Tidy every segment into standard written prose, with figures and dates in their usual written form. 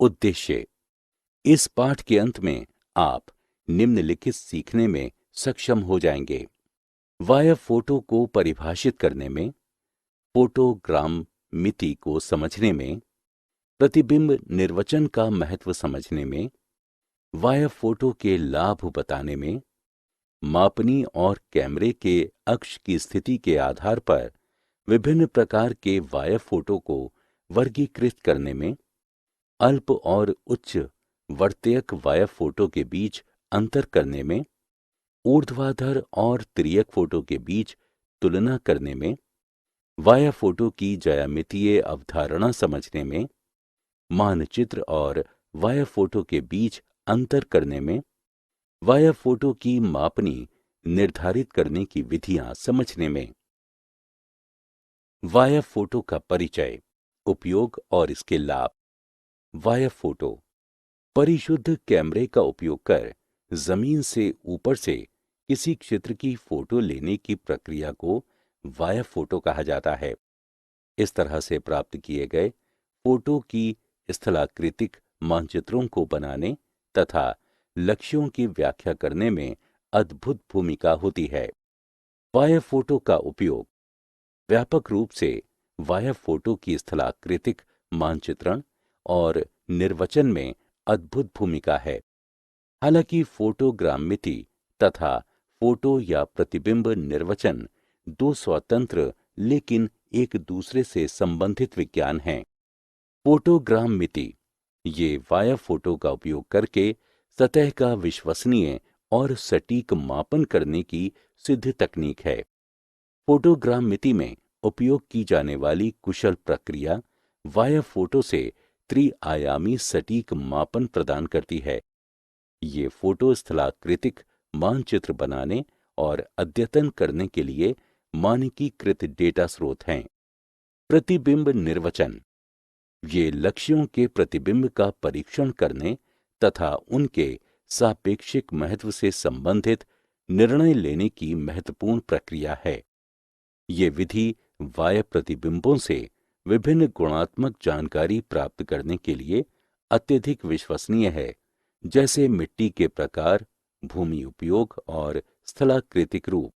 उद्देश्य। इस पाठ के अंत में आप निम्नलिखित सीखने में सक्षम हो जाएंगे। वाया फोटो को परिभाषित करने में, फोटोग्रामिति को समझने में, प्रतिबिंब निर्वचन का महत्व समझने में, वाया फोटो के लाभ बताने में, मापनी और कैमरे के अक्ष की स्थिति के आधार पर विभिन्न प्रकार के वाया फोटो को वर्गीकृत करने में, अल्प और उच्च वर्त्यक वाया फोटो के बीच अंतर करने में, ऊर्ध्वाधर और तिर्यक फोटो के बीच तुलना करने में, वाया फोटो की ज्यामितीय अवधारणा समझने में, मानचित्र और वाया फोटो के बीच अंतर करने में, वाया फोटो की मापनी निर्धारित करने की विधियां समझने में। वाया फोटो का परिचय, उपयोग और इसके लाभ। वाया फोटो परिशुद्ध कैमरे का उपयोग कर जमीन से ऊपर से किसी क्षेत्र की फोटो लेने की प्रक्रिया को वाया फोटो कहा जाता है। इस तरह से प्राप्त किए गए फोटो की स्थलाकृतिक मानचित्रों को बनाने तथा लक्ष्यों की व्याख्या करने में अद्भुत भूमिका होती है। वाया फोटो का उपयोग व्यापक रूप से वाया फोटो की स्थलाकृतिक मानचित्रण और निर्वचन में अद्भुत भूमिका है। हालांकि फोटोग्रामिति तथा फोटो या प्रतिबिंब निर्वचन दो स्वतंत्र लेकिन एक दूसरे से संबंधित विज्ञान हैं। फोटोग्रामिति ये वाया फोटो का उपयोग करके सतह का विश्वसनीय और सटीक मापन करने की सिद्ध तकनीक है। फोटोग्रामिति में उपयोग की जाने वाली कुशल प्रक्रिया वाया फोटो से त्रिआयामी सटीक मापन प्रदान करती है। ये फोटो स्थलाकृतिक मानचित्र बनाने और अद्यतन करने के लिए मानकीकृत डेटा स्रोत हैं। प्रतिबिंब निर्वचन ये लक्ष्यों के प्रतिबिंब का परीक्षण करने तथा उनके सापेक्षिक महत्व से संबंधित निर्णय लेने की महत्वपूर्ण प्रक्रिया है। ये विधि वाया प्रतिबिंबों से विभिन्न गुणात्मक जानकारी प्राप्त करने के लिए अत्यधिक विश्वसनीय है, जैसे मिट्टी के प्रकार, भूमि उपयोग और स्थलाकृतिक रूप।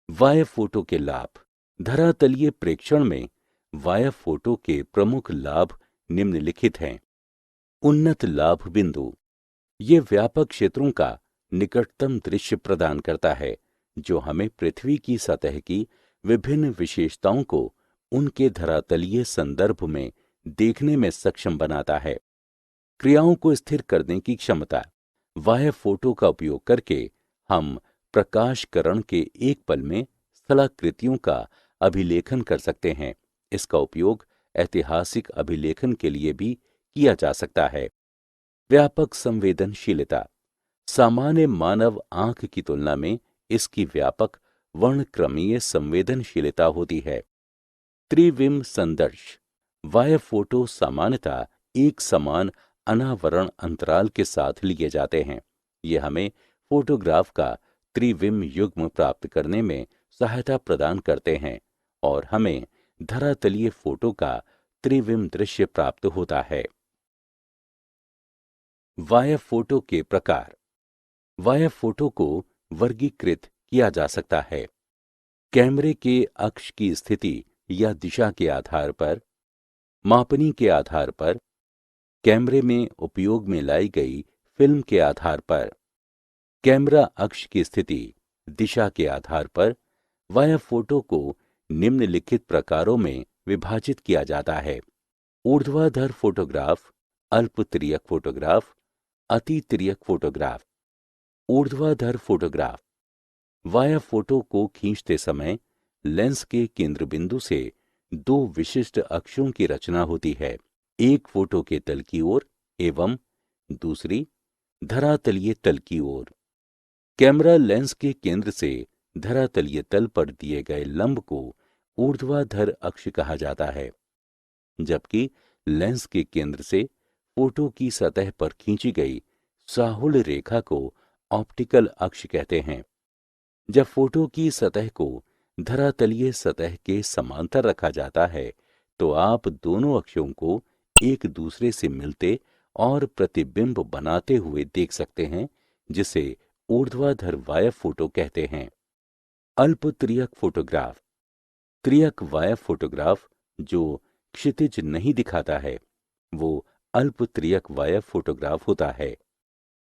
वाया फोटो के लाभ। धरातलीय प्रेक्षण में वाया फोटो के प्रमुख लाभ निम्नलिखित हैं। उन्नत लाभ बिंदु। ये व्यापक क्षेत्रों का निकटतम दृश्य प्रदान करता है, जो हमें पृथ्वी की सतह की विभिन्न विशेषताओं को उनके धरातलीय संदर्भ में देखने में सक्षम बनाता है। क्रियाओं को स्थिर करने की क्षमता। वाया फोटो का उपयोग करके हम प्रकाशकरण के एक पल में स्थलाकृतियों का अभिलेखन कर सकते हैं। इसका उपयोग ऐतिहासिक अभिलेखन के लिए भी किया जा सकता है। व्यापक संवेदनशीलता। सामान्य मानव आंख की तुलना में इसकी व्यापक वर्णक्रमीय संवेदनशीलता होती है। त्रिविम संदर्श। वाया फोटो सामान्यतः एक समान अनावरण अंतराल के साथ लिए जाते हैं। ये हमें फोटोग्राफ का त्रिविम युग्म प्राप्त करने में सहायता प्रदान करते हैं और हमें धरातलीय फोटो का त्रिविम दृश्य प्राप्त होता है। वाया फोटो के प्रकार। वाया फोटो को वर्गीकृत किया जा सकता है। कैमरे के अक्ष की स्थिति या दिशा के आधार पर, मापनी के आधार पर, कैमरे में उपयोग में लाई गई फिल्म के आधार पर, कैमरा अक्ष की स्थिति, दिशा के आधार पर वाया फोटो को निम्नलिखित प्रकारों में विभाजित किया जाता है। ऊर्ध्वाधर फोटोग्राफ, अल्प तिर्यक फोटोग्राफ, अति तिर्यक फोटोग्राफ। ऊर्ध्वाधर फोटोग्राफ। वाया फोटो को खींचते समय लेंस के केंद्र बिंदु से दो विशिष्ट अक्षों की रचना होती है, एक फोटो के तल की ओर एवं दूसरी धरातलीय तल की ओर। कैमरा लेंस के केंद्र से धरातलीय तल पर दिए गए लंब को ऊर्ध्वाधर अक्ष कहा जाता है, जबकि लेंस के केंद्र से फोटो की सतह पर खींची गई साहुल रेखा को ऑप्टिकल अक्ष कहते हैं। जब फोटो की सतह को धरातलीय सतह के समांतर रखा जाता है, तो आप दोनों अक्षों को एक दूसरे से मिलते और प्रतिबिंब बनाते हुए देख सकते हैं, जिसे ऊर्ध्वाधर वाया फोटो कहते हैं। अल्प तिर्यक फोटोग्राफ। तिर्यक वाया फोटोग्राफ जो क्षितिज नहीं दिखाता है, वो अल्प तिर्यक वाया फोटोग्राफ होता है।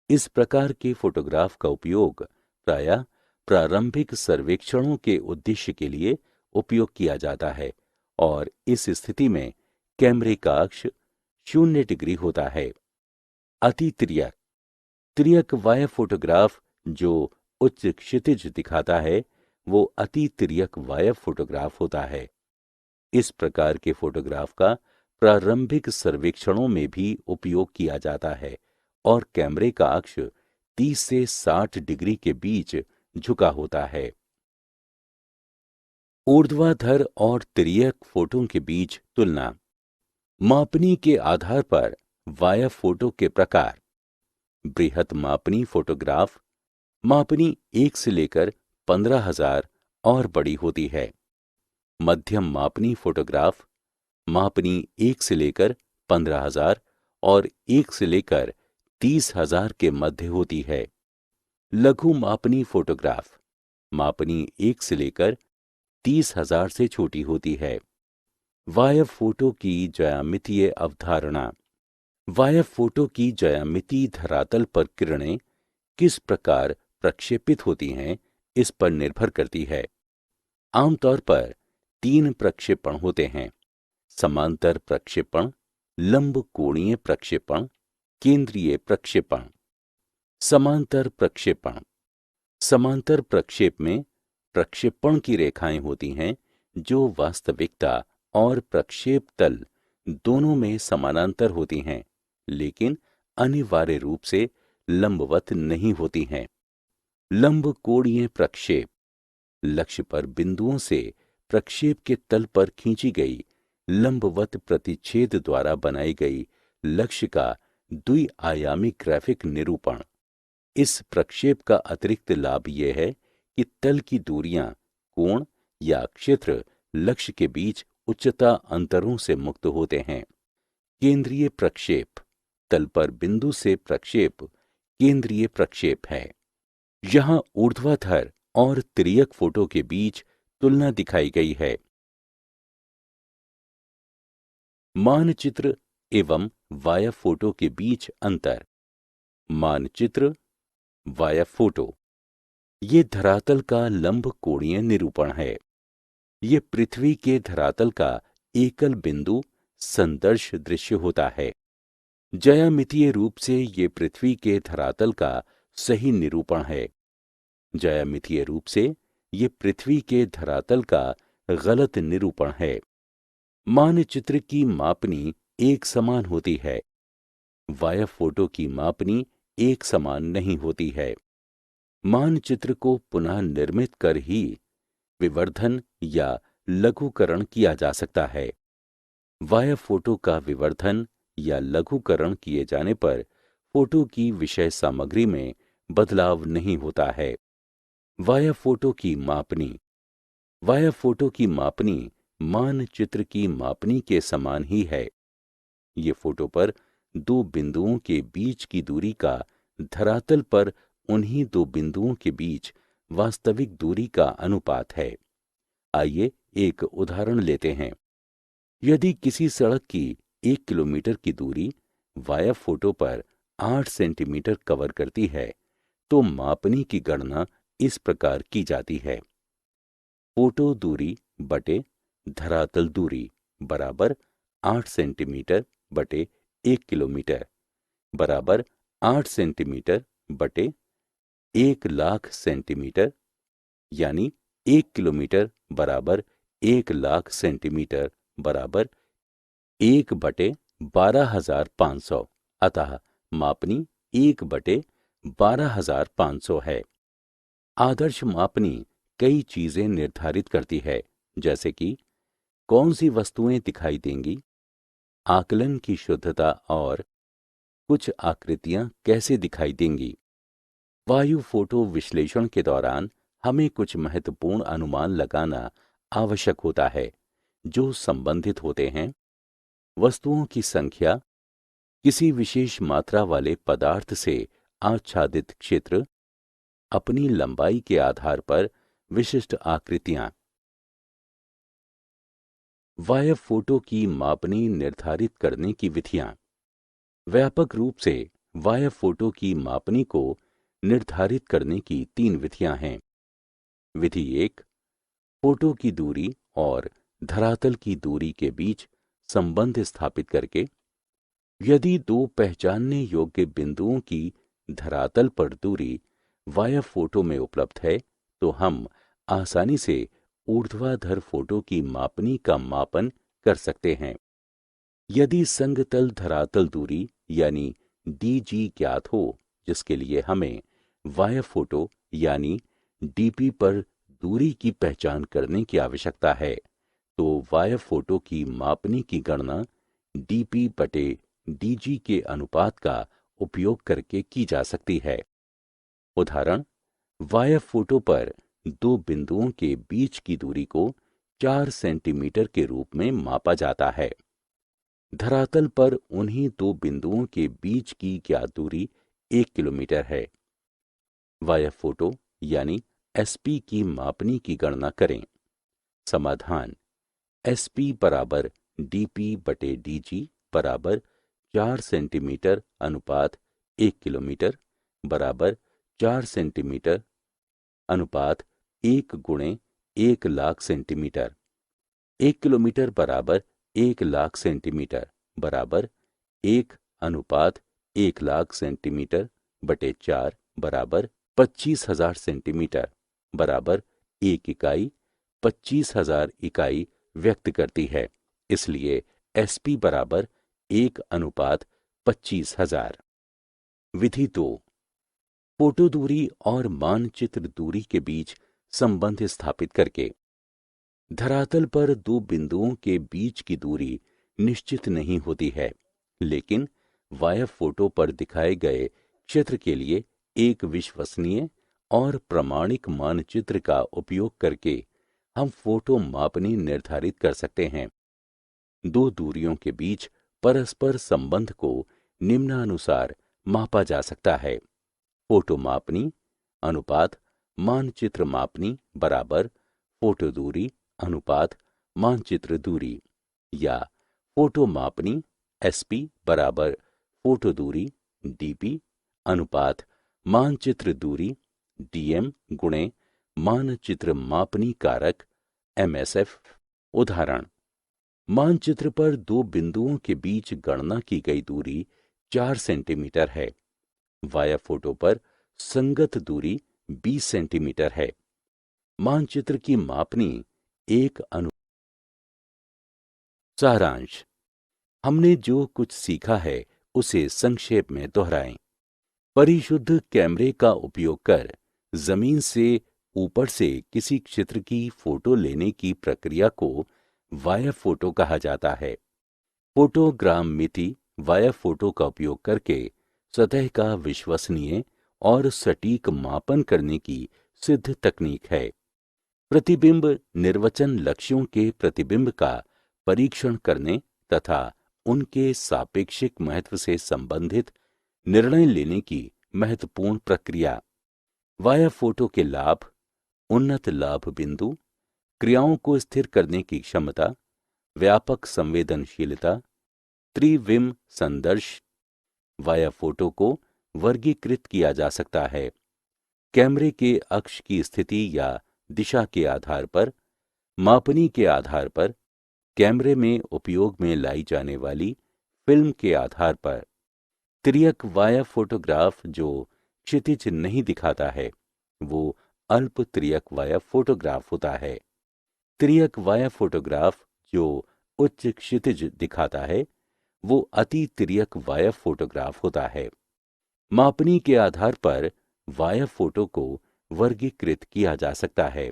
इस प्रकार के फोटोग्राफ का उपयोग प्रायः प्रारंभिक सर्वेक्षणों के उद्देश्य के लिए उपयोग किया जाता है और इस स्थिति में कैमरे का अक्ष 0 डिग्री होता है। अति तिर्यक। तिर्यक वाया फोटोग्राफ जो उच्च क्षितिज दिखाता है, वो अति तिर्यक वाया फोटोग्राफ होता है। इस प्रकार के फोटोग्राफ का प्रारंभिक सर्वेक्षणों में भी उपयोग किया जाता है और कैमरे का अक्ष 30 से 60 डिग्री के बीच झुका होता है। ऊर्ध्वाधर और तिर्यक फोटो के बीच तुलना। मापनी के आधार पर वाया फोटो के प्रकार। बृहत मापनी फोटोग्राफ। मापनी 1 से लेकर 15,000 और बड़ी होती है। मध्यम मापनी फोटोग्राफ। मापनी 1 से लेकर 15,000 और 1 से लेकर 30,000 के मध्य होती है। लघु मापनी फोटोग्राफ। मापनी 1 से लेकर 30,000 से छोटी होती है। वाया फोटो की ज्यामितीय अवधारणा। वाया फोटो की ज्यामिति धरातल पर किरणें किस प्रकार प्रक्षेपित होती हैं, इस पर निर्भर करती है। आमतौर पर 3 प्रक्षेपण होते हैं: समांतर प्रक्षेपण, लंब कोणीय प्रक्षेपण, केंद्रीय प्रक्षेपण। समांतर प्रक्षेपण। समांतर प्रक्षेप में प्रक्षेपण की रेखाएं होती हैं जो वास्तविकता और प्रक्षेप तल दोनों में समानांतर होती हैं, लेकिन अनिवार्य रूप से लंबवत नहीं होती हैं। लंब कोणीय प्रक्षेप। लक्ष्य पर बिंदुओं से प्रक्षेप के तल पर खींची गई लंबवत प्रतिच्छेद द्वारा बनाई गई लक्ष्य का द्विआयामी ग्राफिक निरूपण। इस प्रक्षेप का अतिरिक्त लाभ यह है कि तल की दूरियां, कोण या क्षेत्र लक्ष्य के बीच उच्चता अंतरों से मुक्त होते हैं। केंद्रीय प्रक्षेप। तल पर बिंदु से प्रक्षेप केंद्रीय प्रक्षेप है। यहां ऊर्ध्वाधर और तिर्यक फोटो के बीच तुलना दिखाई गई है। मानचित्र एवं वाया फोटो के बीच अंतर। मानचित्र, वाया फोटो। ये धरातल का लंब कोणीय निरूपण है। ये पृथ्वी के धरातल का एकल बिंदु संदर्श दृश्य होता है। ज्यामितीय रूप से ये पृथ्वी के धरातल का सही निरूपण है। ज्यामितीय रूप से ये पृथ्वी के धरातल का गलत निरूपण है। मानचित्र की मापनी एक समान होती है। वाया फोटो की मापनी एक समान नहीं होती है। मानचित्र को पुनः निर्मित कर ही विवर्धन या लघुकरण किया जा सकता है। वाया फोटो का विवर्धन या लघुकरण किए जाने पर फोटो की विषय सामग्री में बदलाव नहीं होता है। वाया फोटो की मापनी। वाया फोटो की मापनी मानचित्र की मापनी के समान ही है। ये फोटो पर 2 बिंदुओं के बीच की दूरी का धरातल पर उन्हीं 2 बिंदुओं के बीच वास्तविक दूरी का अनुपात है। आइए एक उदाहरण लेते हैं। यदि किसी सड़क की 1 किलोमीटर की दूरी वाया फोटो पर 8 सेंटीमीटर कवर करती है, तो मापनी की गणना इस प्रकार की जाती है: फोटो दूरी बटे धरातल दूरी बराबर 8 सेंटीमीटर बटे 1 किलोमीटर बराबर 8 सेंटीमीटर बटे 1,00,000 सेंटीमीटर, यानी 1 किलोमीटर बराबर 1,00,000 सेंटीमीटर बराबर 1 बटे 12,500। अतः मापनी 1 बटे 12,500 है। आदर्श मापनी कई चीजें निर्धारित करती है, जैसे कि कौन सी वस्तुएं दिखाई देंगी, आकलन की शुद्धता और कुछ आकृतियां कैसे दिखाई देंगी। वायु फोटो विश्लेषण के दौरान हमें कुछ महत्वपूर्ण अनुमान लगाना आवश्यक होता है, जो संबंधित होते हैं: वस्तुओं की संख्या, किसी विशेष मात्रा वाले पदार्थ से आच्छादित क्षेत्र, अपनी लंबाई के आधार पर विशिष्ट आकृतियां। वायव फोटो की मापनी निर्धारित करने की विधियां। व्यापक रूप से वायव फोटो की मापनी को निर्धारित करने की 3 विधियां हैं। विधि 1, फोटो की दूरी और धरातल की दूरी के बीच संबंध स्थापित करके। यदि 2 पहचानने योग्य बिंदुओं की धरातल पर दूरी वायव फोटो में उपलब्ध है, तो हम आसानी से ऊर्ध्वाधर फोटो की मापनी का मापन कर सकते हैं। यदि संगतल धरातल दूरी यानी डीजी ज्ञात हो, जिसके लिए हमें वायव फोटो यानी डीपी पर दूरी की पहचान करने की आवश्यकता है, तो वायव फोटो की मापनी की गणना डीपी बटे डीजी के अनुपात का उपयोग करके की जा सकती है। उदाहरण, वायव फोटो पर 2 बिंदुओं के बीच की दूरी को 4 सेंटीमीटर के रूप में मापा जाता है। धरातल पर उन्हीं 2 बिंदुओं के बीच की ज्ञात दूरी 1 किलोमीटर है। वायव फोटो यानी एसपी की मापनी की गणना करें। समाधान: एसपी बराबर डीपी बटे डीजी बराबर 4 सेंटीमीटर अनुपात 1 किलोमीटर बराबर 4 सेंटीमीटर अनुपात 1 गुणे 1 लाख सेंटीमीटर। 1 किलोमीटर बराबर 1 लाख सेंटीमीटर बराबर 1 अनुपात 1 लाख सेंटीमीटर बटे 4 बराबर 25,000 सेंटीमीटर बराबर 1 इकाई 25,000 इकाई व्यक्त करती है। इसलिए एसपी बराबर 1 अनुपात 25,000। विधि 2, फोटो दूरी और मानचित्र दूरी के बीच संबंध स्थापित करके। धरातल पर 2 बिंदुओं के बीच की दूरी निश्चित नहीं होती है, लेकिन वायव फोटो पर दिखाए गए क्षेत्र के लिए एक विश्वसनीय और प्रामाणिक मानचित्र का उपयोग करके हम फोटो मापनी निर्धारित कर सकते हैं। 2 दूरियों के बीच परस्पर संबंध को निम्नानुसार मापा जा सकता है: फोटो मापनी अनुपात मानचित्र मापनी बराबर फोटो दूरी अनुपात मानचित्र दूरी, या फोटो मापनी एसपी बराबर फोटो दूरी डीपी अनुपात मानचित्र दूरी डीएम गुणे मानचित्र मापनी कारक एमएसएफ। उदाहरण, मानचित्र पर 2 बिंदुओं के बीच गणना की गई दूरी 4 सेंटीमीटर है। वायव फोटो पर संगत दूरी 20 सेंटीमीटर है। मानचित्र की मापनी एक सारांश: हमने जो कुछ सीखा है उसे संक्षेप में दोहराएं। परिशुद्ध कैमरे का उपयोग कर जमीन से ऊपर से किसी क्षेत्र की फोटो लेने की प्रक्रिया को वायव फोटो कहा जाता है। फोटोग्रामेट्री वायव फोटो का उपयोग करके सतह का विश्वसनीय और सटीक मापन करने की सिद्ध तकनीक है। प्रतिबिंब निर्वचन लक्ष्यों के प्रतिबिंब का परीक्षण करने तथा उनके सापेक्षिक महत्व से संबंधित निर्णय लेने की महत्वपूर्ण प्रक्रिया। वायव फोटो के लाभ: उन्नत लाभ बिंदु, क्रियाओं को स्थिर करने की क्षमता, व्यापक संवेदनशीलता, त्रिविम संदर्श। वायव फोटो को वर्गीकृत किया जा सकता है: कैमरे के अक्ष की स्थिति या दिशा के आधार पर, मापनी के आधार पर, कैमरे में उपयोग में लाई जाने वाली फिल्म के आधार पर। तिर्यक वायव फोटोग्राफ जो क्षितिज नहीं दिखाता है, वो अल्प तिर्यक वायव फोटोग्राफ होता है। तिर्यक वायव फोटोग्राफ जो उच्च क्षितिज दिखाता है, वो अति तिर्यक वायव फोटोग्राफ होता है। मापनी के आधार पर वायव फोटो को वर्गीकृत किया जा सकता है: